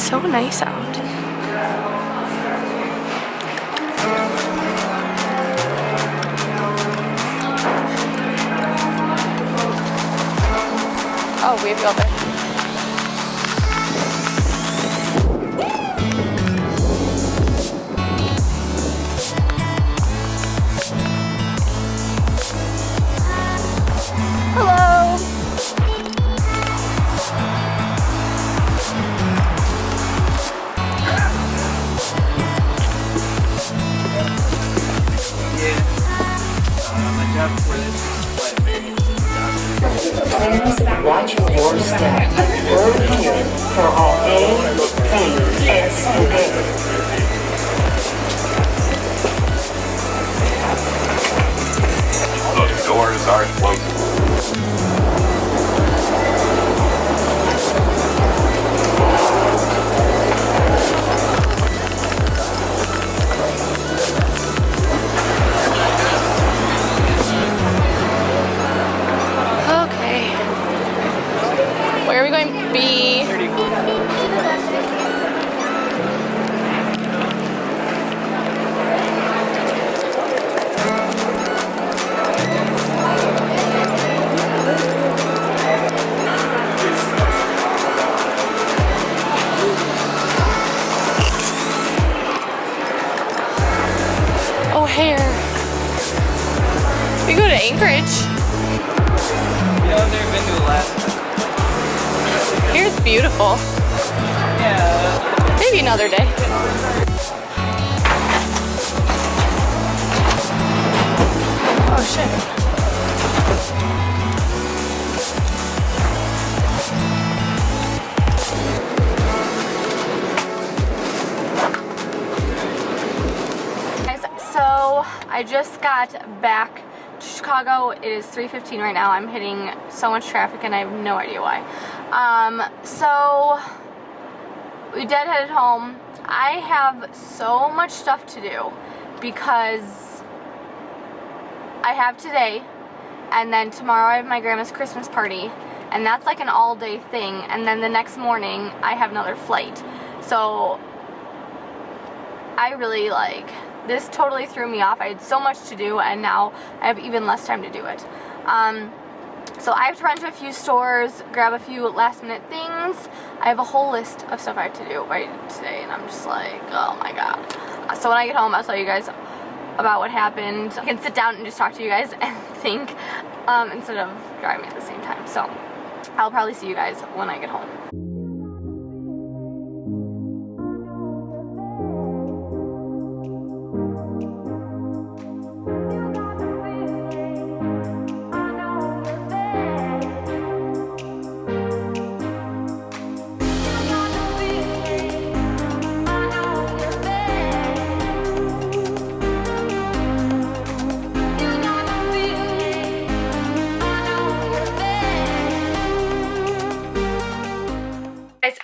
so nice out. Oh, we have to go there. Hello. Please watch your step. We're here for all A, P, S, and A. Those doors are closed. Okay. Where are we going to be? O'Hare. We go to Anchorage. You know, I've never been to Alaska. Here's beautiful. Yeah. Maybe another day. Oh shit. Guys, so I just got back to Chicago. It is 3:15 right now. I'm hitting so much traffic and I have no idea why. So we dead headed home. I have so much stuff to do because I have today and then tomorrow I have my grandma's Christmas party and that's like an all day thing, and then the next morning I have another flight. So I really this totally threw me off. I had so much to do and now I have even less time to do it. So I have to run to a few stores, grab a few last minute things. I have a whole list of stuff I have to do by today and I'm just like, oh my god. So when I get home I'll tell you guys about what happened. I can sit down and just talk to you guys and think instead of driving at the same time. So I'll probably see you guys when I get home.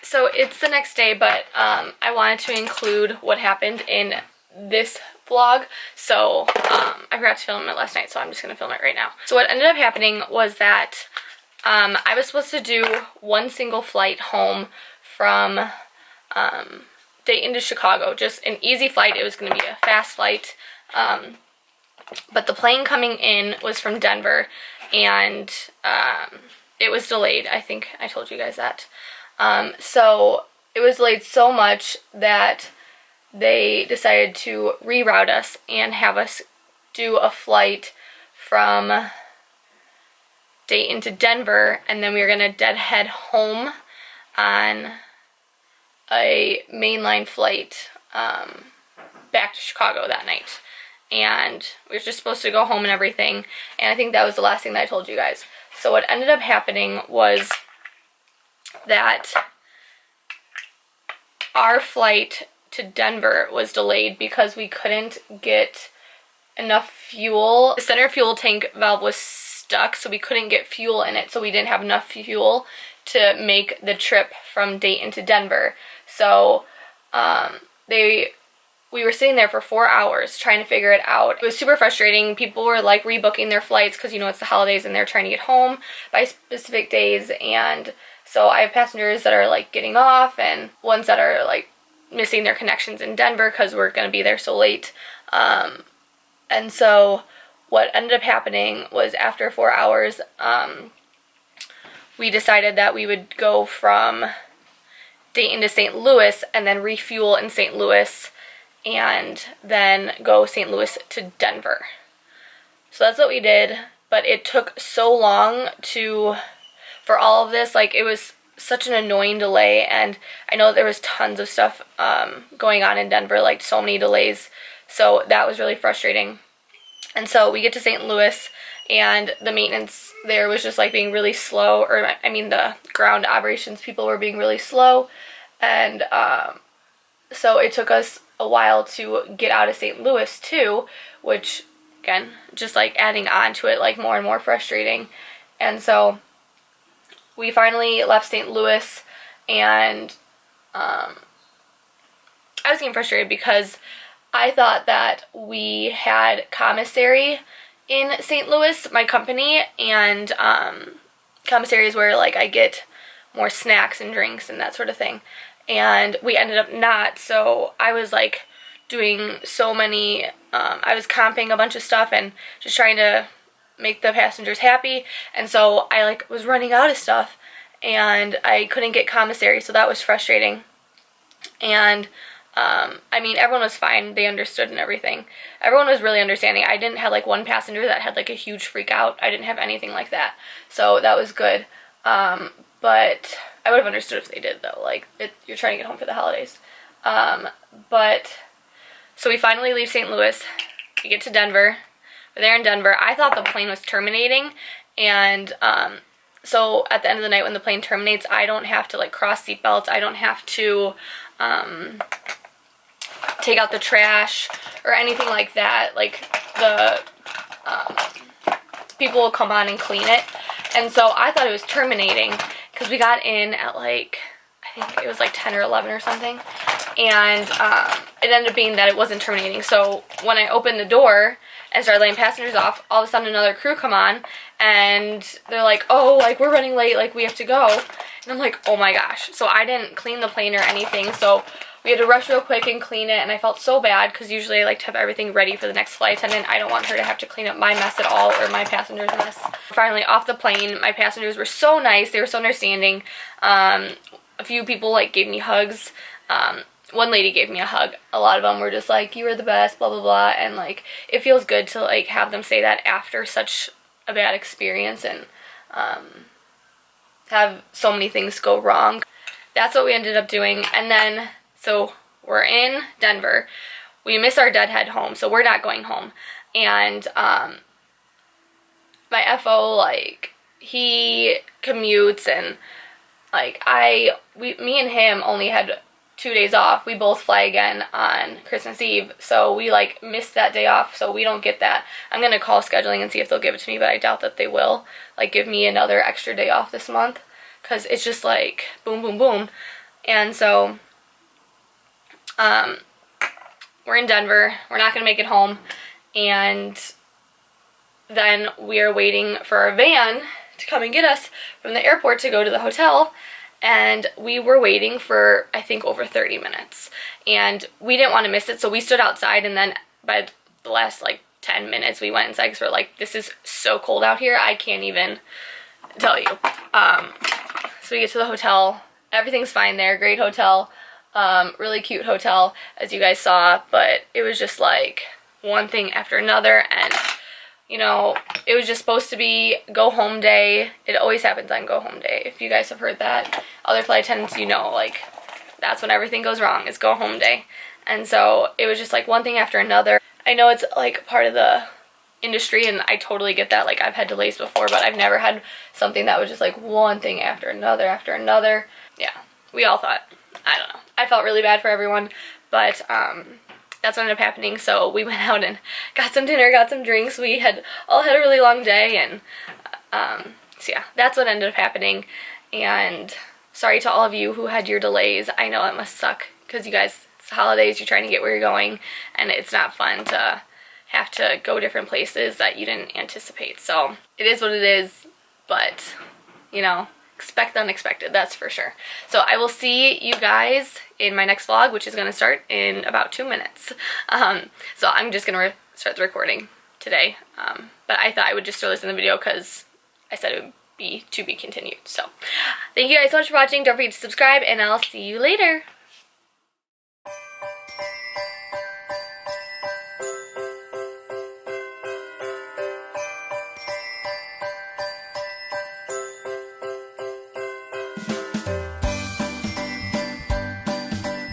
So it's the next day, but I wanted to include what happened in this vlog. So I forgot to film it last night, so I'm just going to film it right now. So what ended up happening was that I was supposed to do one single flight home from Dayton to Chicago. Just an easy flight. It was going to be a fast flight. But the plane coming in was from Denver, and it was delayed. I think I told you guys that. So it was delayed so much that they decided to reroute us and have us do a flight from Dayton to Denver, and then we were going to deadhead home on a mainline flight back to Chicago that night. And we were just supposed to go home and everything, and I think that was the last thing that I told you guys. So what ended up happening was that our flight to Denver was delayed because we couldn't get enough fuel. The center fuel tank valve was stuck, so we couldn't get fuel in it, so we didn't have enough fuel to make the trip from Dayton to Denver. So we were sitting there for 4 hours trying to figure it out. It was super frustrating. People were like rebooking their flights because, you know, it's the holidays and they're trying to get home by specific days, and So I have passengers that are like getting off and ones that are like missing their connections in Denver because we're going to be there so late. And so what ended up happening was after 4 hours, we decided that we would go from Dayton to St. Louis and then refuel in St. Louis and then go St. Louis to Denver. So that's what we did, but it took so long for all of this. Like, it was such an annoying delay, and I know there was tons of stuff going on in Denver, like so many delays, so that was really frustrating. And so we get to St. Louis, and the maintenance there was just like being really slow, or I mean the ground operations people were being really slow, and so it took us a while to get out of St. Louis too, which again, just like adding on to it, like more and more frustrating. And so we finally left St. Louis, and I was getting frustrated because I thought that we had commissary in St. Louis, my company, and commissary is where like I get more snacks and drinks and that sort of thing, and we ended up not. So I was like doing so many, I was comping a bunch of stuff and just trying to make the passengers happy, and so I like was running out of stuff and I couldn't get commissary, so that was frustrating. And I mean, everyone was fine, they understood and everything. Everyone was really understanding. I didn't have like one passenger that had like a huge freak out. I didn't have anything like that, so that was good. But I would have understood if they did, though. Like, you're trying to get home for the holidays. But so we finally leave St. Louis. We get to Denver. We're there in Denver. I thought the plane was terminating, and so at the end of the night when the plane terminates, I don't have to like cross seatbelts. I don't have to take out the trash or anything like that. Like, the people will come on and clean it. And so I thought it was terminating because we got in at like, I think it was like 10 or 11 or something, and it ended up being that it wasn't terminating. So when I opened the door and started letting passengers off, all of a sudden another crew come on, and they're like, oh, like, we're running late, like, we have to go. And I'm like, oh my gosh. So I didn't clean the plane or anything, so we had to rush real quick and clean it, and I felt so bad because usually I like to have everything ready for the next flight attendant. I don't want her to have to clean up my mess at all, or my passengers' mess. Finally off the plane, my passengers were so nice, they were so understanding. A few people like gave me hugs. One lady gave me a hug. A lot of them were just like, you were the best, blah blah blah, and like it feels good to like have them say that after such a bad experience and have so many things go wrong. That's what we ended up doing. And then so we're in Denver. We miss our deadhead home, so we're not going home. And my FO, like, he commutes, and like me and him only had 2 days off. We both fly again on Christmas Eve, so we like missed that day off, so we don't get that. I'm gonna call scheduling and see if they'll give it to me, but I doubt that they will like give me another extra day off this month, because it's just like boom boom boom. And so we're in Denver, we're not gonna make it home, and then we are waiting for our van to come and get us from the airport to go to the hotel. And we were waiting for, I think, over 30 minutes. And we didn't want to miss it, so we stood outside, and then by the last, like, 10 minutes, we went inside because we're like, this is so cold out here, I can't even tell you. So we get to the hotel. Everything's fine there. Great hotel. Really cute hotel, as you guys saw. But it was just, like, one thing after another, and you know, it was just supposed to be go home day. It always happens on go home day. If you guys have heard that, other flight attendants, you know, like, that's when everything goes wrong, is go home day. And so it was just like one thing after another. I know it's like part of the industry, and I totally get that. Like, I've had delays before, but I've never had something that was just like one thing after another after another. Yeah, we all thought, I don't know. I felt really bad for everyone, but that's what ended up happening. So we went out and got some dinner, got some drinks. We had all had a really long day, and so yeah, that's what ended up happening. And sorry to all of you who had your delays. I know it must suck because you guys, it's the holidays, you're trying to get where you're going, and it's not fun to have to go different places that you didn't anticipate. So it is what it is, but you know, expect the unexpected, that's for sure. So I will see you guys in my next vlog, which is going to start in about 2 minutes. So I'm just going to start the recording today. But I thought I would just throw this in the video because I said it would be to be continued. So thank you guys so much for watching. Don't forget to subscribe, and I'll see you later.